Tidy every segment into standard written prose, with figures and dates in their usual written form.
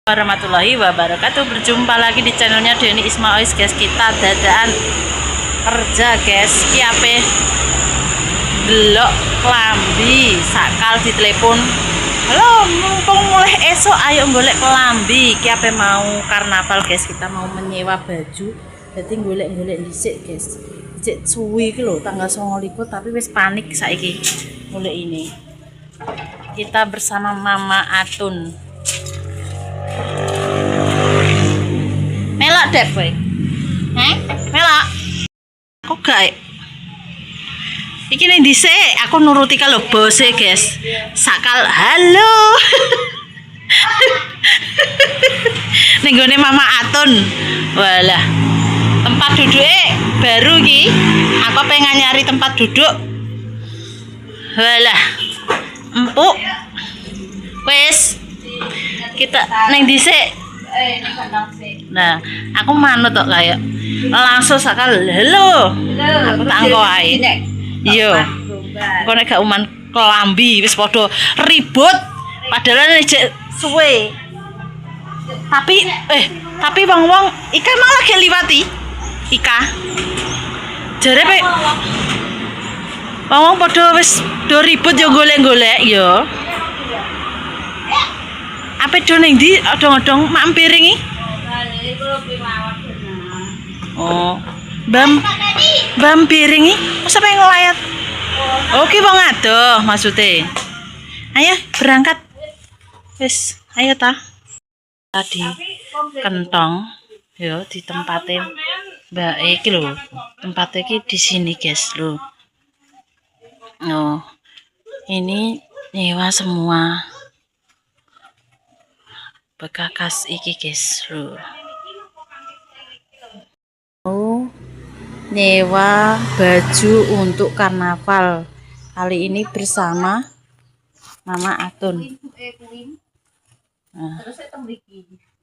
Warahmatullahi wabarakatuh. Berjumpa lagi di channelnya Deni Ismail guys. Kita dadaan kerja guys. Kiape delok klambi sakal ditelepon. Halo, mumpung mulai esok ayo golek klambi. Kiape mau karnaval guys. Kita mau menyewa baju. Jadi golek-golek dhisik guys. Dhisik suwi iki lho tanggal 29 tapi wis panik saiki golek ini. Kita bersama Mama Atun. Melok deh boy. Melok. Aku gak. Iki ning dhisik aku nuruti kalau bose guys. Sakal halo. Ning gone Mama Atun. Walah. Tempat duduke baru iki. Aku pengen nyari tempat duduk. Walah. Empuk. Wes. Kita neng dhisik. Nah, aku manut kok kayak langsung sakal halo. Aku tak angko ae. Iya. Kok nek gak uman kelambi wis padha ribut padahal nek suwe. Tapi wong-wong Ika malah lagi liwati. Ika. Jare pe wong padha wis do ribut yo golek-golek yo. Apa do ning ndi odong-odong mak piring iki? Oh. Bam piring iki masa pengen ngelayat. Oke wong adoh maksudnya. Ayo berangkat. Wis, ayo ta. Tadi kentong yo ditempatin Mbak iki lho. Tempatnya iki di sini guys lho. Oh. Ini nyewa semua. Bekakas iki guys lho. Oh, nyewa baju untuk karnaval kali ini bersama Mama Atun. Nah.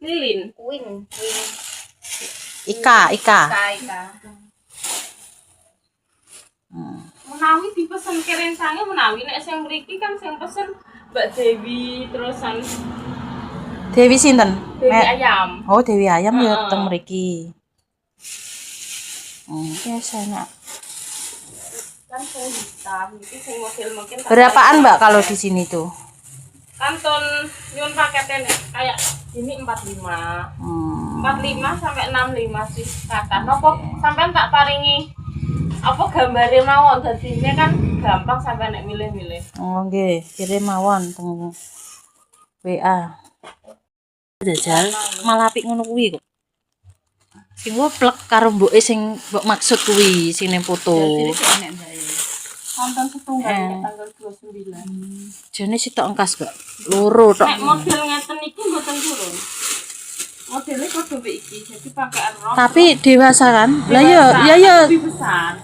Lilin, Ika. Menawi dipesen kerencange menawi nek sing mriki kan sing pesen Mbak Dewi terusan Dewi sinten? Dewi Ayam. Oh, Dewi Ayam ya teng mriki. Biasanya. Kan sing hitam, iki sing model mungkin Berapaan Mbak kalau di sini tuh? Kanton nyun paketnya kayak ini 45. 45 sampai 65 sih kata. Nopo sampean tak paringi apa gambare mawon dadine kan gampang sampai nek milih-milih. Oh nggih, kirim mawon teng WA. Jajal malah apik ngono kuwi kok. Sing plek karo mboke sing mbok maksud kuwi sing ning foto. Kanton setunggal tanggal 29. Jane sitok engkas, Mbak. Loro tok. Nek model ngeten iki mboten turun. Modelnya kode iki jadi pakai rok. Tapi dewasa kan? Lah ya lebih besar.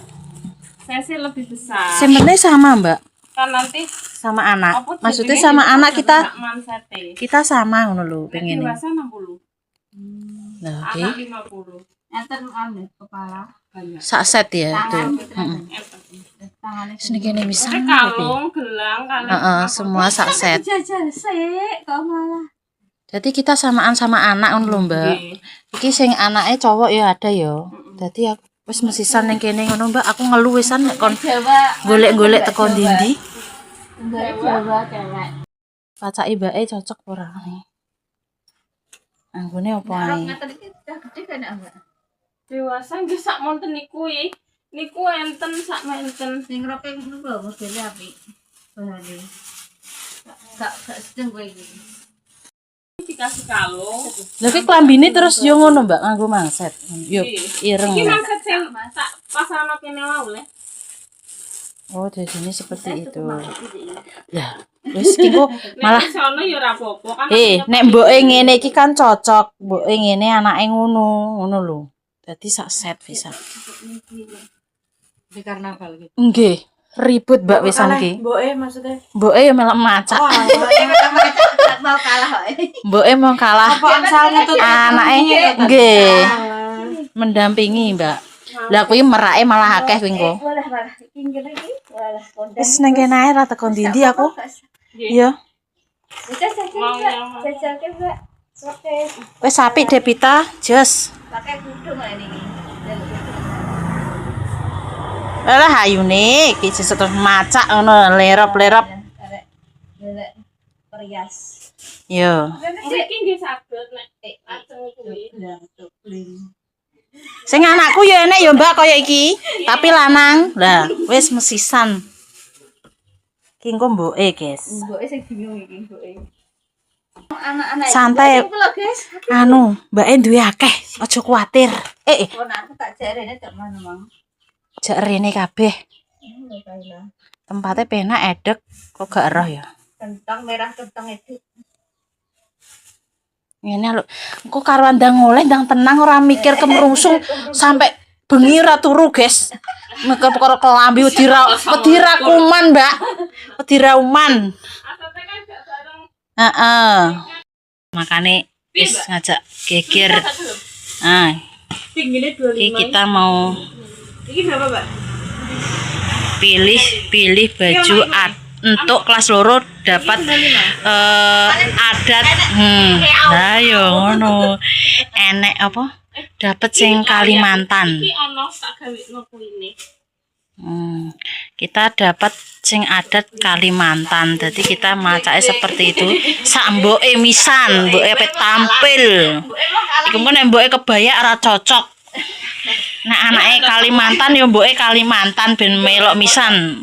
Saya lebih besar. Sebenarnya sama, Mbak. Kan nanti sama anak. apa Maksudnya sama anak kita sama ngono lho pengen. Dewasa 60. Nah, oke. Anak 50. Enten kepala banyak. Sak set ya tuh. Sini kene bisa. Kalung, gelang, kalung. Semua sak set. Jajal sik kok malah. Jadi kita samaan sama anak ngono lho, Mbak. Iki sing anake cowok ya ada ya. Dadi aku wis mesisan ning kene ngono, Mbak. Aku ngeluh wisan nek kon golek-golek teko ndi-ndi. Jawa cewek. Pacake mbake cocok ora nih. Anggone opo ae? Dewasa nggih sak monten niku iki. Niku enten sak menten. Sing roke ngono lho modele apik. Bahane. Gak sedeng kowe iki. Dikasih kalung. Lha ki klambine terus yo ngono, Mbak, nganggo mangset. Yo ireng. Iki mangset sing tak pasano kene wae. Oh, di sini seperti itu. Lah, wis iki kok malah sono ya ora apa-apa kan. nek mboke ngene iki kan cocok. Mboke ngene anake ngono lho. Dadi sak set bisa. Di karnaval iki. Nggih, ribut Mbak wisan iki. Mboke maksudnya. Mboke ya melok macak. Mau kalah kok. Mboke mau kalah. Anake nggih. Mendampingi, Mbak. Lah kuwi merake malah akeh kuwi engko. Walah iki ngene iki. Walah kondang. Wis nang kene ae ra teko ndi aku. Iya. Jajal Mbak. Oke. Wes apik Devita, jos. Pakai kudung ini. Lah ayune iki sesuk terus macak ngono lerop-lerop. Arek golek perias. Yo. Mriki nggih saged nek lajeng kuwi. Sing anakku ya enek ya Mbak kaya iki, tapi lanang. Lah, wis mesisan. Ki engko mboke, guys. Mboke sing bingung iki mboke. Anak-anak Santai. iki lho, guys. Anu, mbake duwe akeh, aja kuwatir. Kon aku tak jarene cak mana, Mang. Jak rene kabeh. Lho kaila. Tempatnya penak edek, kok gak eroh ya. Kentang merah kentang itu. Ngene lho, engko karo ndang oleh ndang tenang ora mikir kemerungsung sampai bengi ra turu, guys. Mekar perkara kelambi wedi ra kuman, Mbak. Wedi ra uman. Asate kan gak bareng. Heeh. Makane wis ngajak geger. Nah, Tingginya iki 25. kita mau Iki berapa, Mbak? pilih baju untuk kelas loro dapat adat lah yo ngono enek apa dapat sing Kalimantan Iki ono tak gawekno kuwi. kita dapat sing adat Kalimantan jadi kita macake seperti itu sak mboke misan mboke ape tampil iku men nek mboke kebaya ora cocok. Nah anake Kalimantan yo mboke Kalimantan ben melok misan.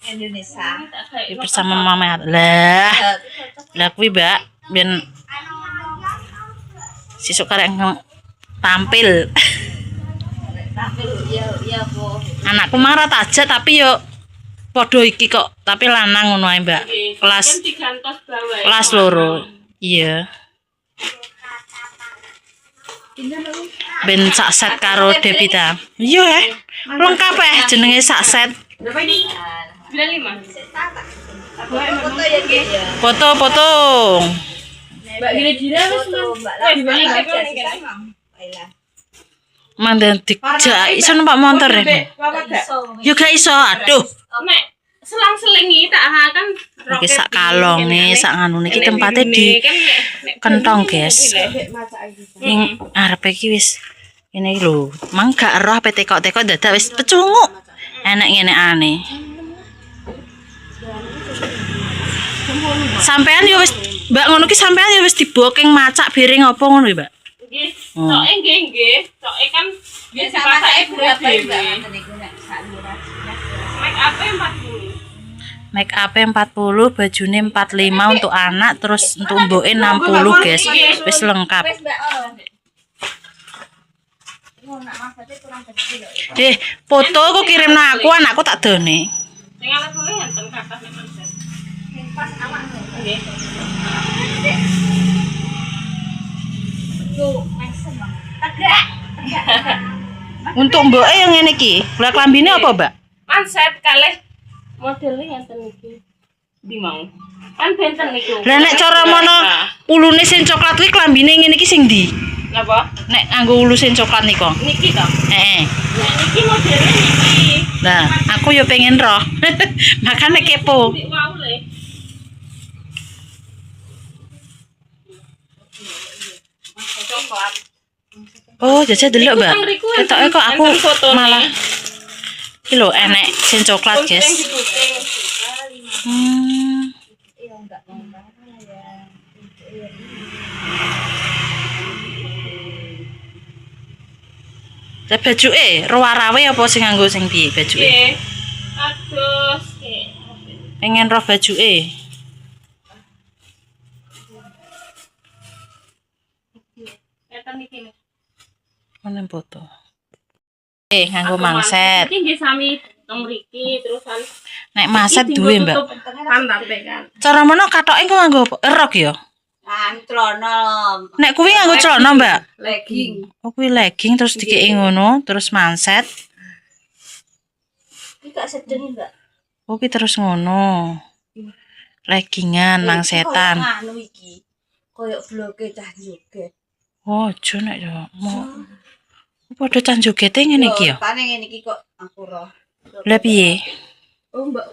Indonesia. Bersama mama. Lah kuwi Mbak ben sesuk karek tampil. Tampil ya po. Anakku marah aja tapi yo padha iki kok, tapi lanang ngono ae Mbak. Kelas Kan digantos bawae. kelas loro. Iya. Ben sak set karo Devita. Iya lengkap jenenge sak set. Berapa ini? 95. Foto ya guys. Foto-foto. Mbak Gira-gira wis Mbak Mandan dijak iso numpak motor ya. Yo gak iso, aduh. Nek selang-selingi tak kan Iki sak kalonge, sak nganune iki tempatnya di kentong, guys. Ning arepe iki wis ngene iki lho. Mang gak eroh ape tekok-tekok dadak wis pecunguk. Enek ngene aneh. Sampean yo wis Mbak ngono ki sampean yo wis diboking macak piring apa ngono ya, Mbak? Nggih. Soke nggih. Soke kan nggih sama saya dipasake berapa dhewe. Mbak ngoten niku nek sak lurah. Make up 40. Make up 40, bajune 45 untuk anak, terus untuk mboke 60, guys. Wis lengkap. Wis Mbak ora. Nak maksudnya kurang kecil lho. Foto kok kirim aku, anakku tak done. Sing alat mulai enten kathah nek manjen. Pas awak Nggih. tuh maxim Bang. Tegak. Untuk mboke yang ngene iki. Lah klambine apa, Mbak? Manset kalih modelnya enten iki. Di mau. Kan benten niku. Lah nek cara mono ulune sing coklat kuwi klambine ngene iki sing ndi? Napa? Nek nganggo ulu sing coklat niku. Niki to. Heeh. Nah niki modelnya niki. Lah, aku yo pengen roh. Makane kepo. Dik wau le. Coklat. Oh, jajal delok, Mbak. Ketoke kok aku malah iki lho enek sing coklat, guys. Iya enggak ngomong ya. Lah bajuke roh-arawe apa sing nganggo sing piye bajuke? Nggih. Aduh. Pengen roh bajuke. Eten niki. Ono foto. Nganggo mangset. Iki nggih sami teng mriki terusan Nek mangset duwe, Mbak. pantape kan. Cara mono katoke kok nganggo rok ya? Antrono Nek kuwi nganggo celana, Mbak. legging. Oh, kuwi legging terus dikeki ngono, terus mangset. Iki gak sedeng Mbak. Oh, kuwi terus ngono. Leggingan, mangsetan. Anu iki. Koyok bloke cah joget. Oh, aja nek yo. Padha cah jogete ngene iki ya. Tane ngene iki kok aku roh. Lah piye? Oh, Mbak.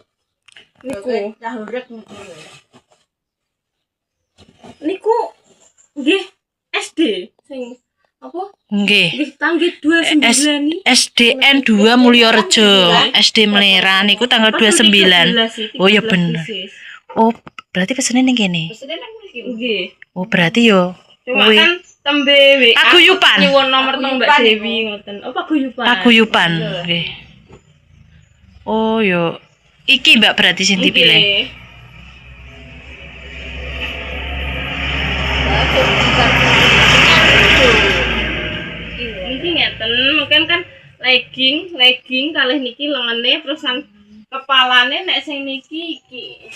Niku cah urip niku. Niku Nggih. Nggih, tanggal 29 iki. SDN 2 Mulyorejo, SD Meleran iku tanggal 29. Oh ya bener. Oh, berarti pesene ning kene. Pesene nang mriki. Nggih. Oh, berarti yo Cuma kuwi kan tembe WA. Paguyupan. Nyuwun nomor teng Mbak Dewi ngoten. Oh, paguyupan. paguyupan. Nggih. Oh, yo iki Mbak berarti sing dipilih. Nggih. Niki ngeten, mungkin kan legging kalih niki lengene terusan kepalane nek sing niki iki.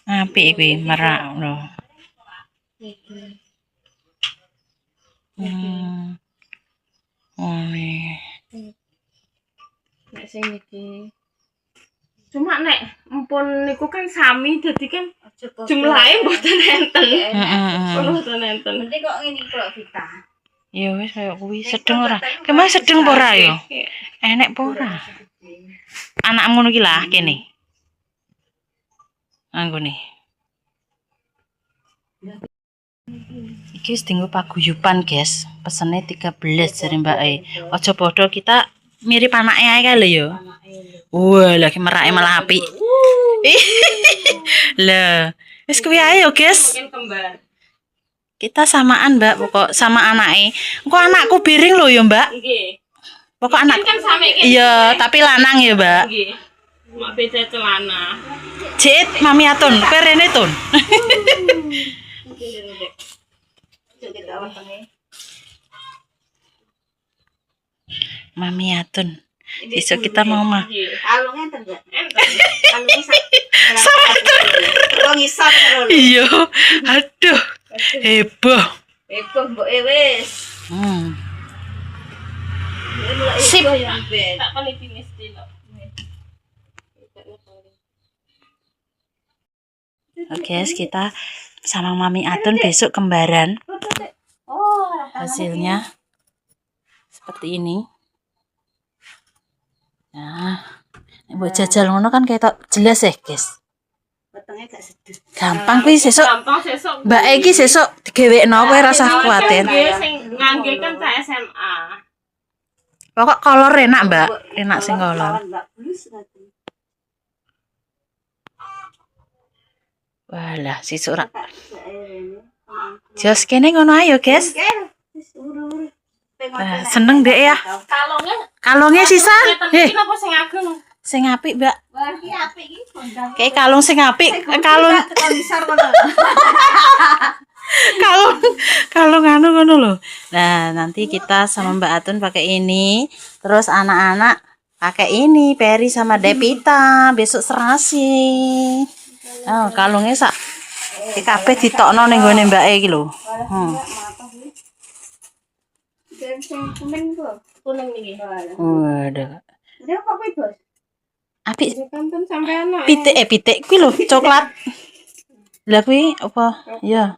Apik kuwi merak lho. Oh, nih. Nek sing niki. Cuma nek empun niku kan sami dadi kan jumlahe mboten enten. Mboten enten. Nanti kok ngene kok Vita. Ya wis kaya kuwi sedeng ora? Kemah sedeng apa ora ya? Enek apa ora? Anak ngono ki lah kene. Anggone. Iki wis dienggo paguyupan, guys. Pesene 13 jare mbake. Aja padha kita mirip anake ae kae lho ya. Wah, lagi merake malah apik. Lah, wis kuwi ae yo, guys. Mungkin kembar. Kita samaan, Mbak, pokok sama anake. Engko anakku biring lho ya, Mbak. Nggih. Pokok anak. Kan sami iki. Iya, tapi lanang ya, Mbak. Nggih. Mak beda celana. Jit, Mami Atun, perene Tun. Mami Atun. Besok kita mau mah. Kalungnya enten enggak? Enten. Kalungnya sama terus. Ngisor terus. Iya. Aduh. Heboh. Mbok wis. Sip. Tak peniti mesti lho. Oke, guys, kita sama Mami Atun besok kembaran. Oh, Hasilnya seperti ini. Nah, buat jajal ngono kan kayak jelas ya, guys. Wetenge gak sedih. Gampang kuwi sesuk. Gampang sesuk. Mbak iki sesuk digewekno kowe ora usah kuwatir. Nggih, sing ngangge kan cah SMA. Pokok kolor enak, Mbak. Enak sing kolor. Mbak Blus berarti. Walah, sesuk ora. Jos kene ngono ayo, guys. Wah, seneng dek ya. Kalungnya sisa. Iki napa sing ageng? Sing apik, Mbak. Wah, iki apik iki kondang. Kayak kalung sing apik, kalung Ngisor ngono. kalung anu ngono lho. Nah, nanti kita sama Mbak Atun pakai ini, terus anak-anak pakai ini, Peri sama Devita, besok serasi. Oh, kalungnya sak kabeh ditokno ning gone mbake iki lho. Sing kuning kok. Kuning niki. Waduh. Dia apa kuwi, Bos? Apik Kanten sampean. pitik kuwi lho, coklat. Lah kuwi apa? Ya.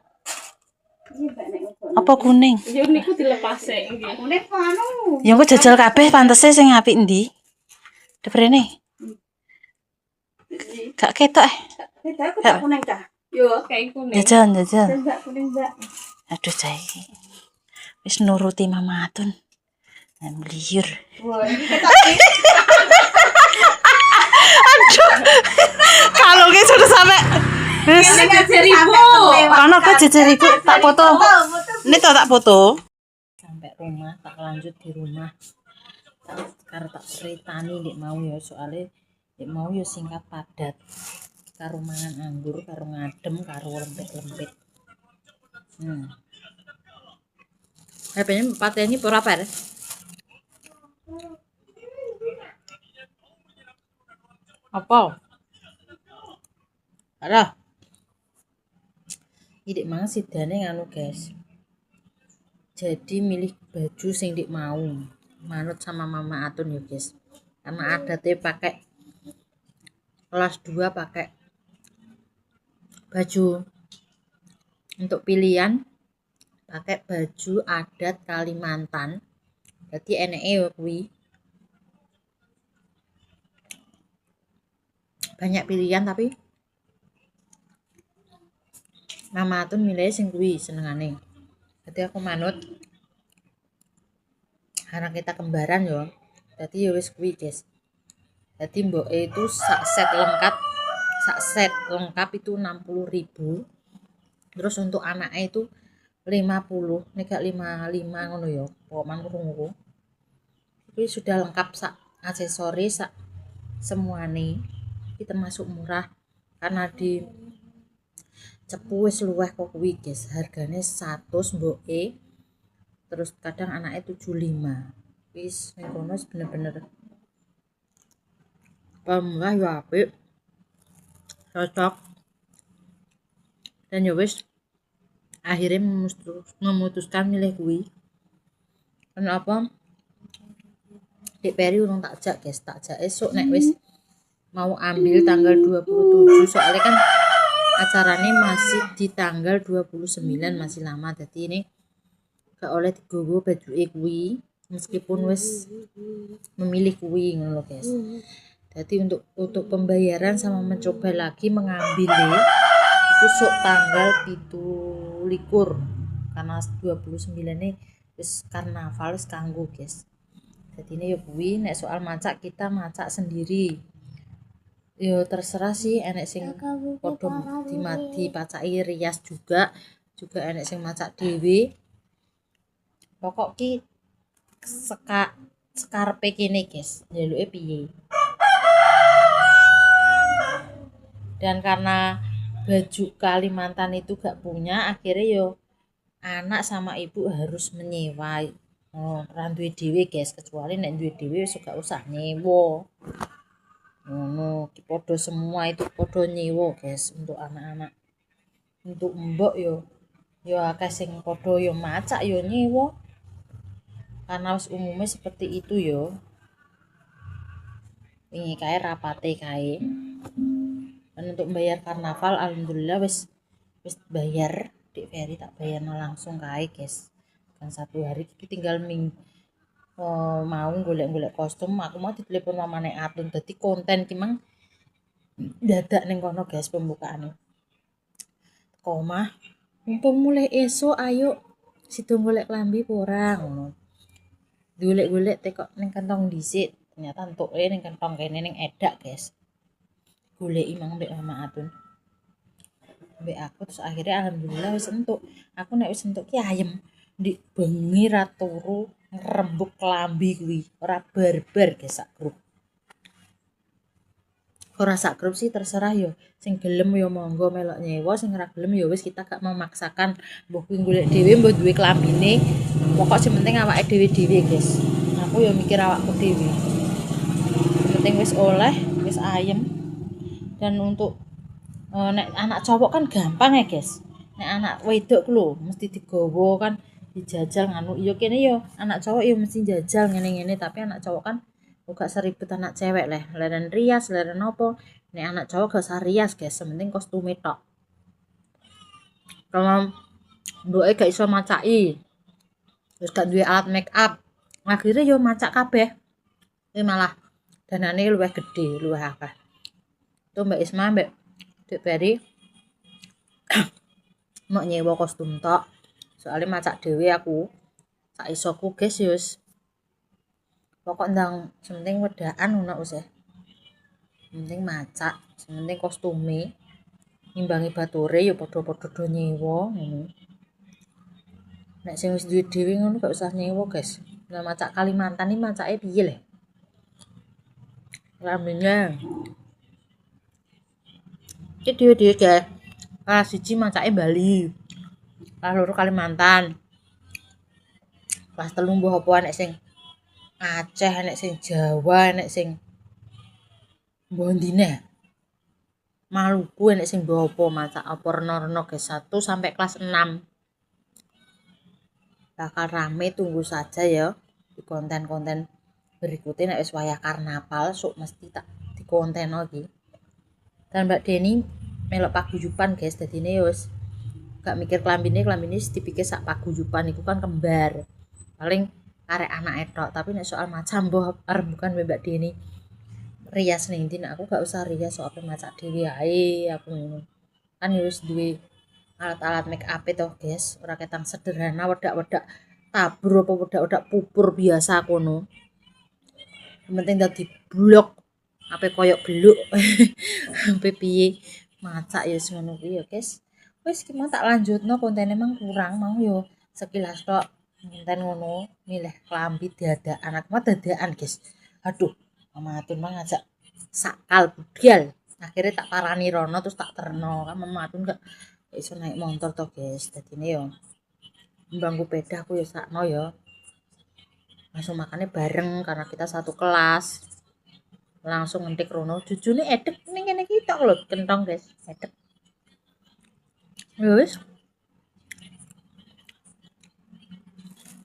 Apa kuning? Ya niku dilepase nggih. Kuning anu. Ya engko jajal kabeh pantese sing apik endi? Deprene. Gak ketok Beda aku tak kuning ta. Yo kayak kuning. Jajan. Enggak kuning, Mbak. Aduh cah iki. Wis nuruti Mama Atun. Liur. Wah, iki ketok. Aduh. Kalungnya sudah sampai. Wis. Kono kok jejeriku tak foto. Ini tak foto. Sampai rumah, tak lanjut di rumah. Sekarang tak ceritani nek mau ya soalnya nek mau ya singkat padat. Karo mangan anggur, karo ngadem, karo lempit-lempit. HP-nya pateni ora apa? Apa? Ada. Idik mang sidane nganu, guys. Jadi milih baju sing dik mau. Manut sama Mama Atun ya, guys. Karena adatnya pakai kelas 2 pakai baju untuk pilihan pakai baju adat Kalimantan. Jadi eneke yo kuwi. Banyak pilihan tapi Mama Atun milih sing kuwi senengane. Jadi aku manut karena kita kembaran yo. Jadi ya wis kuwi, guys. Jadi mboke itu sak set lengkap itu 60.000. Terus untuk anaknya itu 50, nek gak 55 ngono ya. Pokoknya krungu. Ini sudah lengkap sak aksesoris sak semuanya. Ini termasuk murah karena di cepu wis luwih kok kuwi, guys. Hargane 100 mboke. Terus kadang anaknya 75. Wis ning kono bener-bener murah ya apik. Cocok. Dan ya wis akhirnya memutuskan milih kuwi. Kenapa? Dek Peri urung tak jak, guys. Tak jak esuk nek wis mau ambil tanggal 27 soalnya kan acaranya masih di tanggal 29, masih lama. Jadi ini gak oleh digowo bajuke kuwi meskipun wis memilih kuwi ngono lho, guys. Jadi untuk pembayaran sama mencoba lagi mengambil itu sok tanggal 17 karena 29 ini wis karnaval wis kanggo, guys. Jadi ini ya kuwi nek soal masak kita masak sendiri. Yo terserah sih, enek sing padha dipacaki rias juga enek sing masak dhewe. Pokok ki sekarepe kene, guys. Njaluke piye. Dan karena baju Kalimantan itu gak punya, akhirnya yo anak sama ibu harus menyewa. Ora duwe dhewe, guys, kecuali nek duwe dhewe wis gak usah nyewa. Ngono, ki padha semua itu padha nyewa, guys, untuk anak-anak. Untuk mbok yo akeh sing padha yo macak yo nyewa. Karena wis umumnya seperti itu yo. Wingi kae rapate kae. Dan untuk bayar karnaval alhamdulillah wis bayar. Dek Ferry tak bayarno langsung kae, guys. Kan 1 hari iki tinggal mau golek-golek kostum. Aku mau ditelepon mamane Atun. Dadi konten ki mang dadak ning kono, guys, pembukaane. Omah mumpung mulai esuk ayo sido golek klambi apa ora ngono. Golek-golek tekok ning kantong dhisik. Ternyata entuke ning kantong kene ning edak, guys. Goleki mang mbek Mama Atun. Mbek aku terus akhirnya alhamdulillah wis entuk. Aku nek wis entuk ki ayem. Ndik bengi ra turu ngrembug klambi kuwi. Ora barbar, guys, sak grup. Ora sak grup sih terserah yo. Sing gelem yo monggo melok nyewa, sing ora gelem yo wis kita gak memaksakan. Mbok kuwi golek dhewe mbok duwe klambine. Pokok sing penting awake dhewe-dhewe, guys. Aku yo mikir awakku dhewe. Penting wis oleh, wis ayem. Dan untuk nek anak cowok kan gampang ya, guys. Nek anak wedok lho mesti digowo kan dijajal nganu. Yo kene yo anak cowok yo mesti jajal ngene-ngene, tapi anak cowok kan gak seribet anak cewek leh. Leren rias, leren opo. Nek anak cowok gak usah rias, guys. Sementing kostume tok. Kalau mboke gak iso macaki. Terus gak duwe alat make up. Akhirnya yo macak kabeh. Ini malah danane luwih gede, luwih akeh. Itu Mbak Isma, Mbak Dek Peri mau nyewa kostum tok. Soalnya macak dhewe aku. Sak isoku, guys, yus. Pokok ndang sementing wedaan ngono wis ya. Penting macak, sementing kostume. Nimbangi bature ya padha-padha do nyewa ngono. Nek sing wis duwe dhewe ngono gak usah nyewa, guys. Lah macak Kalimantan iki macake piye le? Rambine. Iki dhewe-dhewe, guys. Kelas 1 macake Bali. Kelas 2 Kalimantan. Kelas 3 mbuh apa nek sing Aceh, nek sing Jawa, nek sing Bondine. Maluku nek sing mbuh apa macak apa rena-rena, guys. 1 sampai kelas 6. Bakal rame, tunggu saja ya di konten-konten berikutnya. Nek wis wayah karnaval sok mesti tak di konten lagi. Dan Mbak Deni melok paguyuban, guys. Dadine ya wis gak mikir klambine wis dipikir sak paguyuban iku kan kembar. Paling arek anake tok, tapi nek soal macam mbah rembukan Mbak Deni rias ning ndi, aku gak usah rias soal macak dhewe ae aku ngono. Kan ya wis duwe alat-alat make up to, guys. Ora ketang sederhana wedak-wedak tabur apa udak pupur biasa kono. Yang penting dadi blok ape koyok beluk. Ape piye macak ya ngono kuwi ya, guys. Wis ki mau tak lanjutno kontene emang kurang mau yo sekilas tok konten ngono milih klambi dadakan aku mah dadakan, guys. Aduh, Mama Atun mah ngajak sakal budal. Akhirnya tak parani rono terus tak terno kan Mama Atun gak iso naik motor to, guys. Dadine yo mbangku peda aku ya sakno ya. Langsung makannya bareng karena kita satu kelas. Langsung ngentik rono jujune edek ning kene iki tok lho kentong, guys. Edek. Ya wis.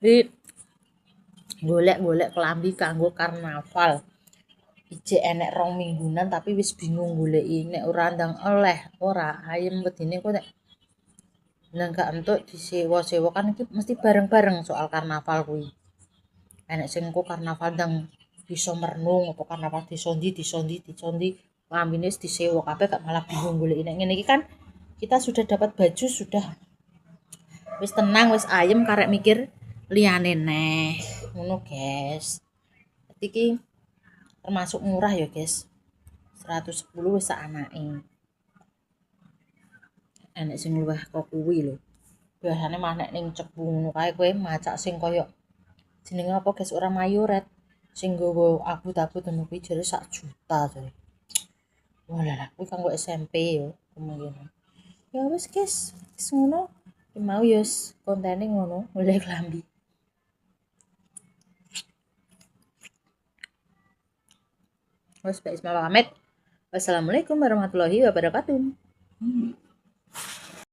Di golek-golek klambi kanggo karnaval. Ijek enek 2 minggunan tapi wis bingung goleki nek ora ndang oleh ora ayem wedine kok nek nang gak entuk disewa-sewa kan iki mesti bareng-bareng soal karnaval kuwi. Enek sing engko karnaval ndang bisa merenung apa karnaval disondi lambine wis disewa kabeh gak malah bingung goleki nek ngene iki kan kita sudah dapat baju sudah wis tenang wis ayem karek mikir liyane neh ngono, guys. Iki termasuk murah ya, guys. 110 wis sak anake. Enek sing luwih kok kuwi lho. Biasane mah nek ning cepu ngono kae kowe macak sing kaya jenenge apa, guys, ora mayoret. Sing nggawa abut-abut ngono kuwi jare 1 juta jare. Walah, kuwi kanggo SMP ya kemungkinan. Ya wis, guys. Wis ngono. Ki mau ya kontene ngono, oleh klambi. Wes, Mbak Isma pamit. Wassalamualaikum warahmatullahi wabarakatuh.